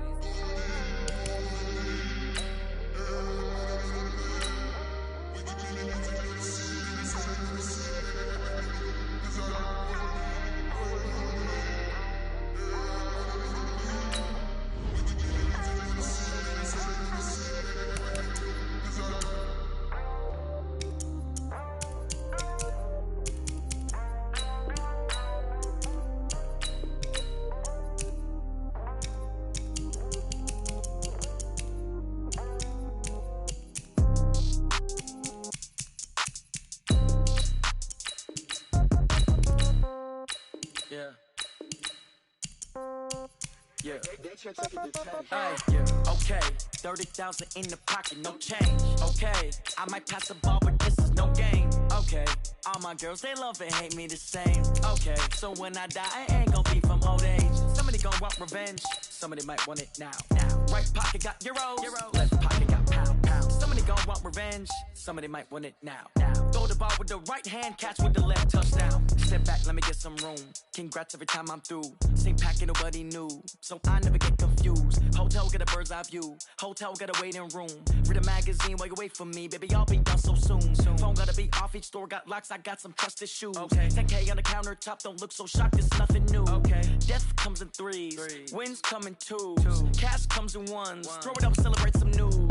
Yeah. Hey, yeah. Okay, 30,000 in the pocket, no change. Okay, I might pass the ball, but this is no game. Okay, all my girls, they love and hate me the same. Okay, so when I die, I ain't gon' be from old age. Somebody gon' want revenge, somebody might want it now. Right pocket got euros, left pocket got pound. Somebody gon' want revenge, somebody might want it now. Throw the ball with the right hand, catch with the left, touchdown. Step back, let me get some room. Congrats every time I'm through. Same packet, nobody knew, so I never get confused. Hotel get a bird's eye view. Hotel get a waiting room. Read a magazine while you wait for me, baby. I'll be done so soon. Phone gotta be off. Each store got locks. I got some trusted shoes. 10K on the countertop. Don't look so shocked. It's nothing new. Death comes in threes. Wins come in twos. Cash comes in ones. Throw it up, celebrate some news.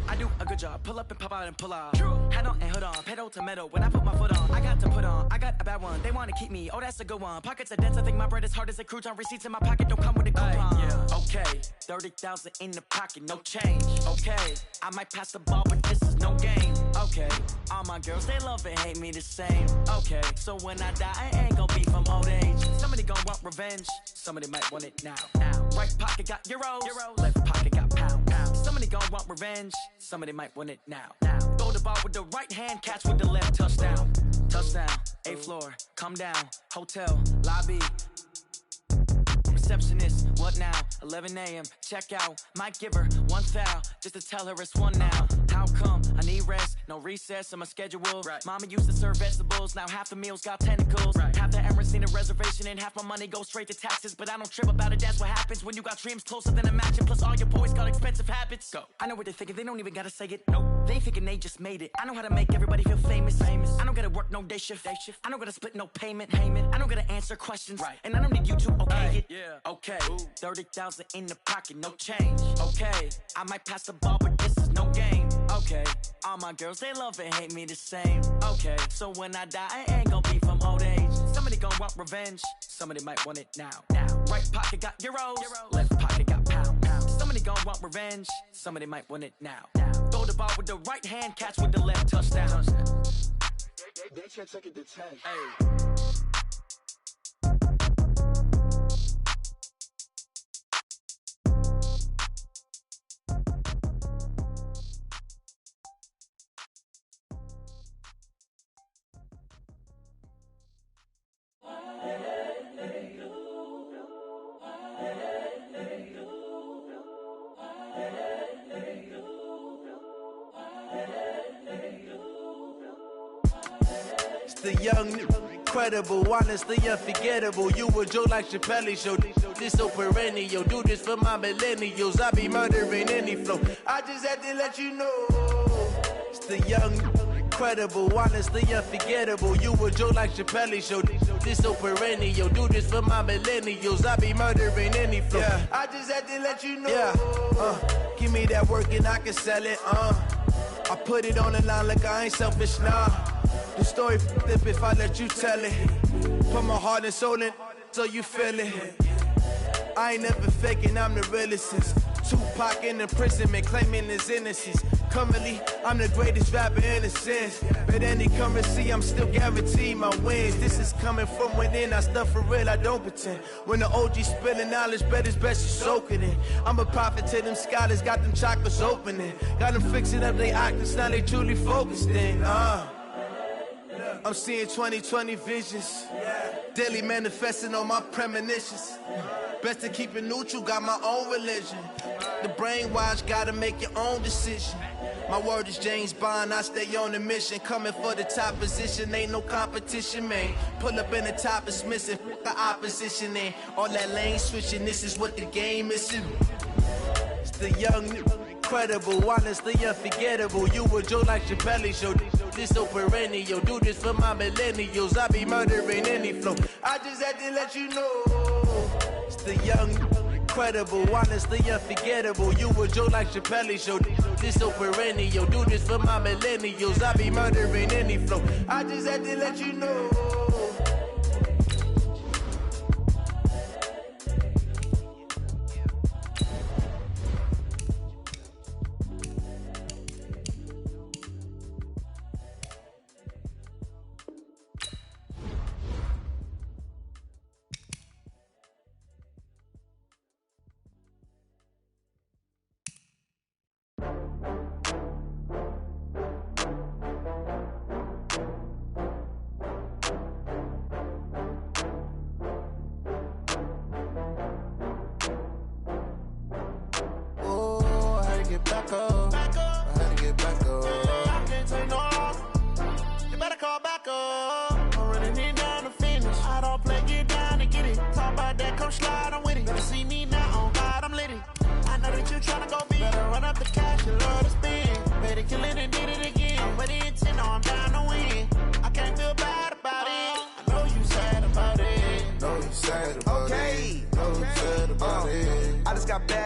I do a good job. Pull up and pop out and pull out. Hat on and hood on. Pedal to metal. When I put my foot on, I got to put on. I got a bad one. They want to keep me. Oh, that's a good one. Pockets are dense. I think my bread is hard as a crouton. Receipts in my pocket don't come with a coupon. Okay, 30,000 in the pocket, no change. Okay, I might pass the ball, but this is no game. Okay, all my girls, they love and hate me the same. Okay, so when I die, I ain't gon' be from old age. Somebody gon' want revenge. Somebody might want it now. Right pocket got euros. Left pocket got pound. Somebody gon' want revenge. Somebody might want it now. Throw the ball with the right hand, catch with the left, touchdown. Touchdown, 8th floor, come down. Hotel, lobby. Receptionist, what now? 11 a.m., check out. Might give her one foul, just to tell her it's one now. How come? I need rest, no recess in my schedule. Mama used to serve vegetables, now half the meals got tentacles. Half the Emirates need a reservation and half my money goes straight to taxes. But I don't trip about it, that's what happens when you got dreams closer than a matching. Plus all your boys got expensive habits. Go. I know what they're thinking, they don't even gotta say it. Nope. They thinking they just made it. I know how to make everybody feel famous. I don't gotta work no day shift. I don't gotta split no payment. I don't gotta answer questions. And I don't need you to okay it. Okay, 30,000 in the pocket, no change. Okay, I might pass the ball, but this is no game. Okay, all my girls, they love and hate me the same. Okay, so when I die, I ain't gon' be from old age. Somebody gon' want revenge, somebody might want it now. Right pocket got euros, left pocket got pound. Somebody gon' want revenge, somebody might want it now. Throw the ball with the right hand, catch with the left, touchdown. They can't take it to 10. The young, incredible, honestly unforgettable. You a joke like Chappelle Show. This so perennial. Do this for my millennials. I be murdering any flow. I just had to let you know. It's the young, incredible, honestly unforgettable. You a joke like Chappelle Show. This so perennial. Do this for my millennials. I be murdering any flow. I just had to let you know. Give me that work and I can sell it. I put it on the line like I ain't selfish, nah. The story flip if I let you tell it. Put my heart and soul in so you feel it. I ain't never faking, I'm the realest since Tupac in imprisonment, claiming his innocence. Currently, I'm the greatest rapper in a sense. But any currency, I'm still guaranteed my wins. This is coming from within, I stuff for real, I don't pretend. When the OG spilling knowledge, bet it's best you soak it in. I'm a prophet to them scholars, got them chakras opening. Got them fixing up they octaves, now they truly focused in. I'm seeing 20/20 visions. Daily manifesting on my premonitions. Best to keep it neutral, got my own religion. The brainwash, gotta make your own decision. My word is James Bond, I stay on the mission. Coming for the top position, ain't no competition, man. Pull up in the top, it's missing, the opposition in. All that lane switching, this is what the game is. It's the young, incredible, honestly unforgettable. You a joke like Chappelle show. This so perennial, do this for my millennials. I be murdering any flow. I just had to let you know. It's the young, incredible, honestly unforgettable. You a joke like Chappelle show. This so perennial, do this for my millennials. I be murdering any flow. I just had to let you know.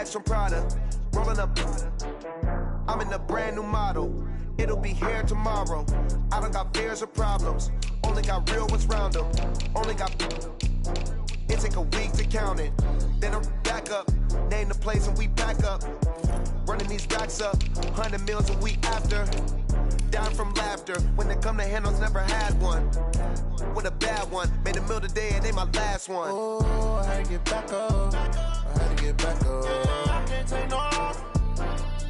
From Prada, rolling up. I'm in a brand new model. It'll be here tomorrow. I don't got fears or problems. Only got real ones round them. Only got. It take a week to count it. Then I'm back up. Name the place and we back up. Running these racks up. 100 meals a week after. Down from laughter. When they come to handles, never had one. With a bad one. Made a meal today and they my last one. Oh, I had to get back up. I had to get back up. I can't take no off.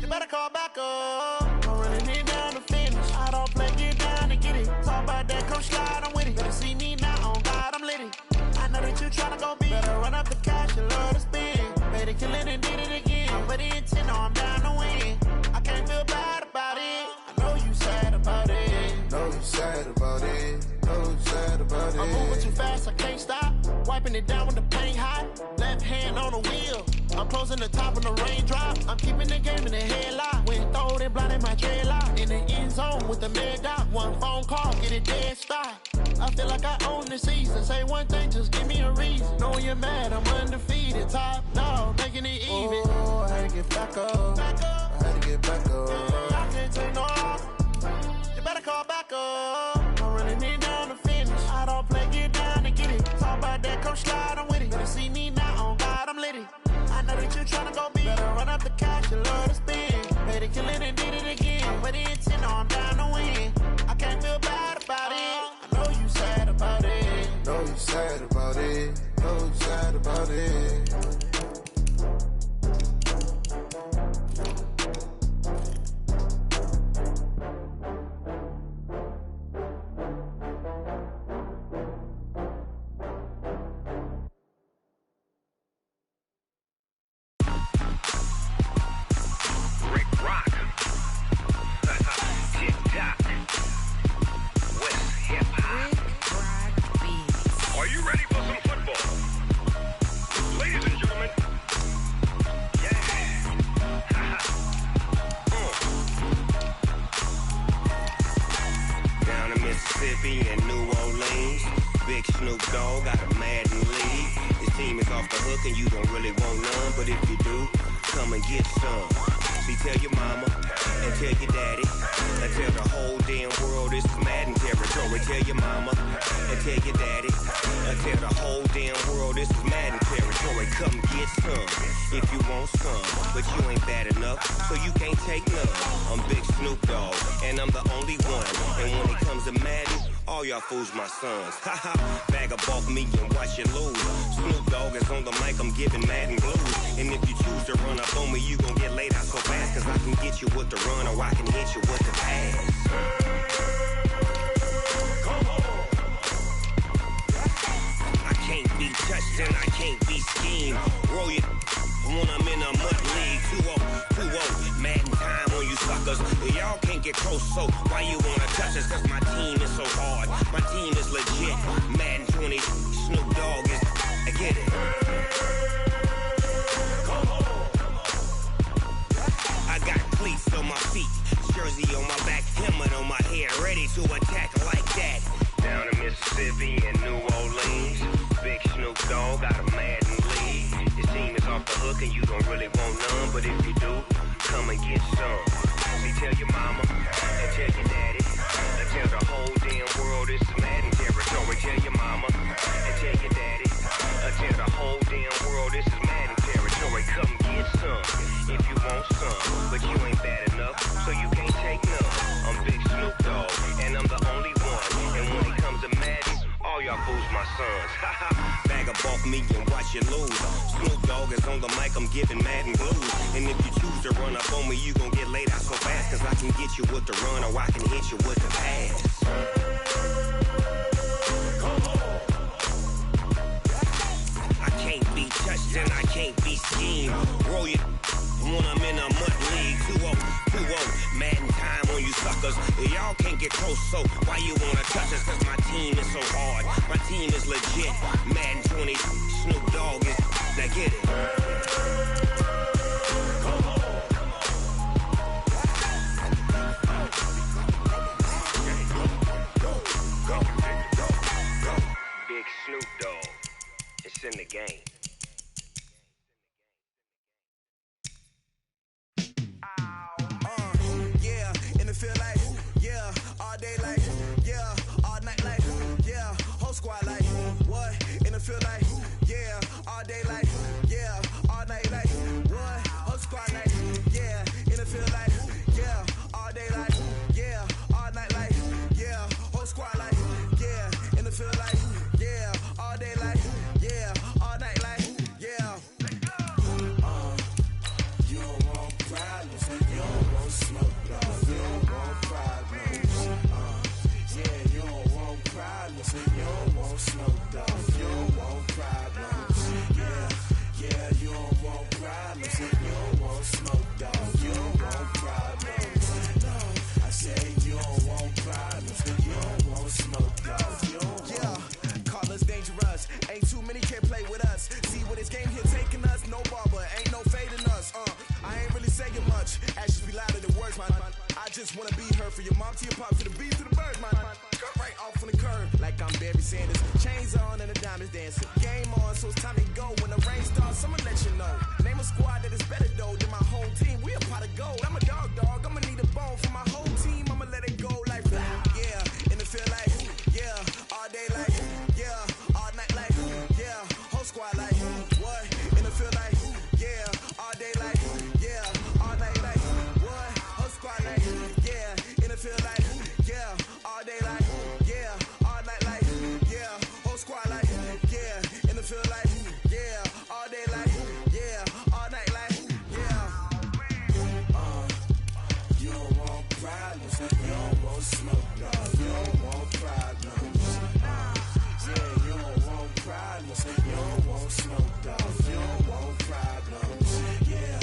You better call back up. I'm running it down to finish. I don't play, get down to get it. Talk about that, come slide, I'm with it. Better see me now, on God, I'm lit it. I know that you tryna go big. Better run up the cash, you love to spend. Made it, kill it, and did it again. But the intent, no, I'm down to win. I can't feel bad about it. I know you sad about it. Know you sad about it. Know you sad about it. I'm moving too fast, I can't stop. Wiping it down when the paint hot. Left hand on the wheel. I'm closing the top of the raindrop. I'm keeping the game in the headlock. When throwed and blinded my dreadlock. In the end zone with the mad dot. One phone call, get it dead stop. I feel like I own the season. Say one thing, just give me a reason. Knowing you're mad, I'm undefeated. Top dog, making it even. Oh, I had to get back up. I had to get back up. I can't take no off. You better call back up. I'm running it down to finish. I don't play, get down to get it. Talk about that, come slide, I'm with it. Better see me now, on God, I'm lit it. I know that you tryna go big. Better run up the cash, you love to spend. Made it, kill it, and did it again. But the intent, no, I'm down to win. I can't feel bad about it. I know you sad about it. Know you sad about it. Know you sad about it. Fools my sons. Haha, bag of bulk me and watch you lose. Snoop Dogg is on the mic, I'm giving Madden blues. And if you choose to run up on me, you gon' get laid out so fast. Cause I can get you with the run or I can hit you with the pass. Come on. be touched and I can't be schemed. Roll your when I'm in a mud league. 2-0, Madden time on you suckers. Y'all can't get close, so why you wanna touch us? Cause my team is so hard. My team is legit. Madden 20, Snoop Dogg is. I get it. I got cleats on my feet, jersey on my back, helmet on my head, ready to attack like that. Down in Mississippi and New Orleans, Big Snoop Dogg got a Madden league. His team is off the hook and you don't really want none, but if you do, come and get some. See, tell your mama and tell your daddy, and tell the whole damn world it's Madden territory. Tell your mama and tell your daddy, and tell the whole damn world this is Madden territory. Come get some if you want some, but you ain't bad enough, so you can't take none. I'm Big Snoop Dogg, and I'm the only one. And when it comes to Madden, all y'all fools my sons. Bag up off me and watch you lose. Snoop Dogg is on the mic, I'm giving Madden blues. And if you choose to run up on me, you gon' get laid out so fast. Cause I can get you with the run or I can hit you with the pass. I can't be touched and I can't be schemed. Roll your when I'm in a mud league. 2-0, Madden time on you suckers. Y'all can't get close, so why you wanna touch us? Cause my team is so hard. My team is legit. Madden 20, Snoop Dogg is. Now get it. Big Snoop Dogg. It's in the game. Feel like, yeah, all day like, yeah, all night like, yeah, whole squad like, what? And it feel like, yeah, all day like, yeah, all night like, what? Whole squad like, yeah, and it feel like, yeah, all day like, yeah, all night like, yeah, whole squad like, yeah, and it feel like, yeah, all day like, yeah, all night like, yeah. You don't want problems, you don't want smoke, you don't want problems. Yeah, you don't want problems, you don't want smoke, you don't want problems. Yeah, you don't want problems, you don't want smoke, you don't want problems. No, I said you don't want problems, you don't want smoke, you don't. Yeah, call us dangerous. Ain't too many can play with us. See what this game here taking us? No barber, ain't no fading us. I ain't really saying much. Actions be louder than words, man. I just wanna be heard from your mom to your pop to the beat to the bird, man. Cut right off on the curb, like I'm Barry Sanders. Chains on and the diamonds dancing. Game on, so it's time to go. When the rain starts, I'ma let you know. Name a squad that is better though than my whole team. We a pot of gold. I'm a dog. I'ma need a bone for my whole team. I'ma let it go like yeah. And it feel like yeah, all day like yeah, all night like yeah, whole squad like what? And it feel like yeah, all day like yeah, all night like what? Whole squad like yeah, and it feel like yeah, all day like yeah, all night like yeah, whole squad like yeah, and it feel like yeah, all day like yeah, all night like yeah. You don't want problems, you don't want smoke, no, you don't want problems. Yeah, you don't want problems, you don't want smoke, dog, you don't want problems. Yeah,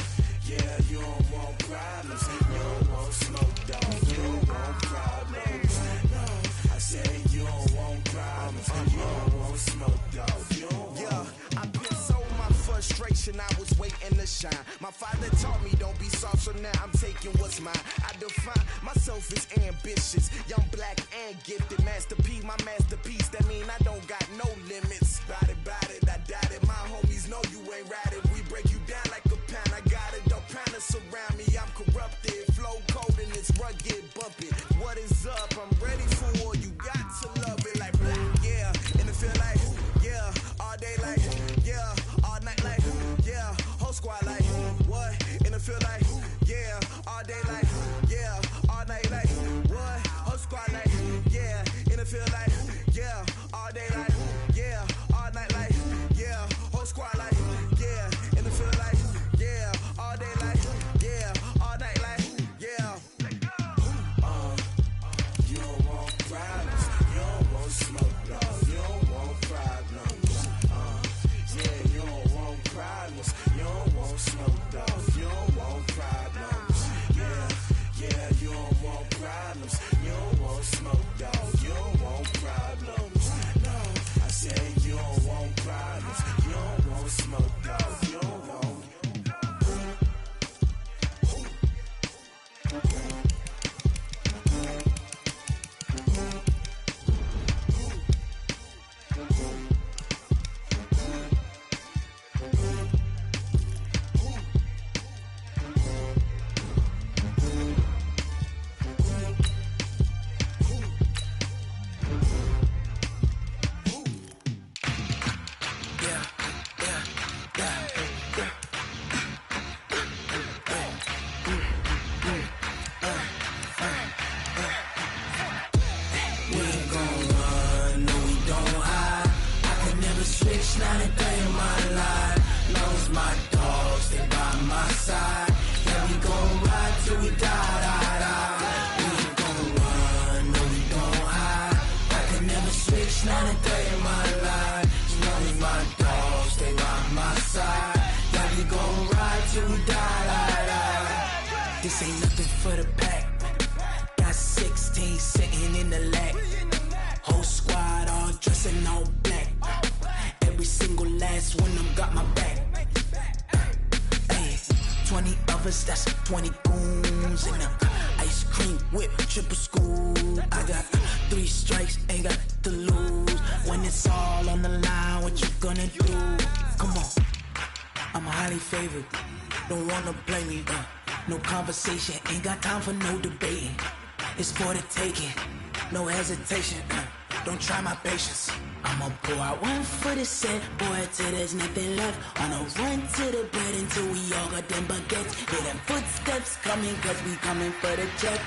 you don't want problems, you don't want smoke, dog, you don't want problems. No, I said you don't want problems, you don't want smoke, dog, you don't want. Yeah, I've been so my frustration, I was waiting to shine. My father taught me don't be soft, so now I'm taking what's mine. I define myself as ambitious, young, black, and gifted. Master P, my masterpiece, that mean I don't got no limits. Bout it, I doubt it. My homies know you ain't ratted. We break you down like a pound. I got it, don't pound us around me. I'm corrupted, flow cold and it's rugged, bumpy. What is up? I'm ready for war. You got to love it like black, yeah. And it feel like yeah, all day like yeah, all night like yeah, whole squad like what? And it feel like yeah, all day like yeah, all night like what? Whole squad like yeah, and it feel like yeah, all day like yeah, all night like yeah, whole squad like yeah, and it feel like till we die, die, die. We ain't gon' run, no, we gon' hide. I can never switch, none of day in my life. As long as my dogs stay by my side. Yeah, we gon' ride till we die, die, die. This ain't nothing for the pack. Got 16 sitting in the lap. Whole squad all dressed in all black. Every single last one of them got my back. Hey, 20 of us, that's 20 goons in the ice cream whip, triple scoop. I got 3 strikes, ain't got to lose. When it's all on the line, what you gonna do? Come on, I'm highly favored. Don't wanna blame me. No conversation, ain't got time for no debating. It's for the taking, no hesitation. Don't try my patience. I'ma pour out one for the set, boy, till there's nothing left. On a run to the bread until we all got them baguettes. Hear them footsteps coming, cause we coming for the check.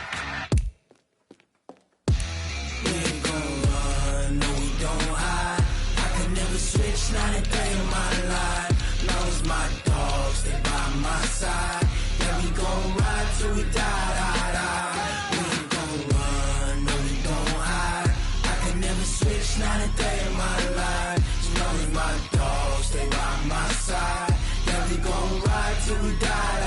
We ain't gon' run, no, we don't hide. I can never switch, not a day in my life. Long as my dogs stay by my side. Yeah, we gon' ride till we die, die, die. We ain't gon' run, no, we don't hide. I can never switch, not a day in my life. As long as my dogs stay by my side. Yeah, we gon' ride till we die.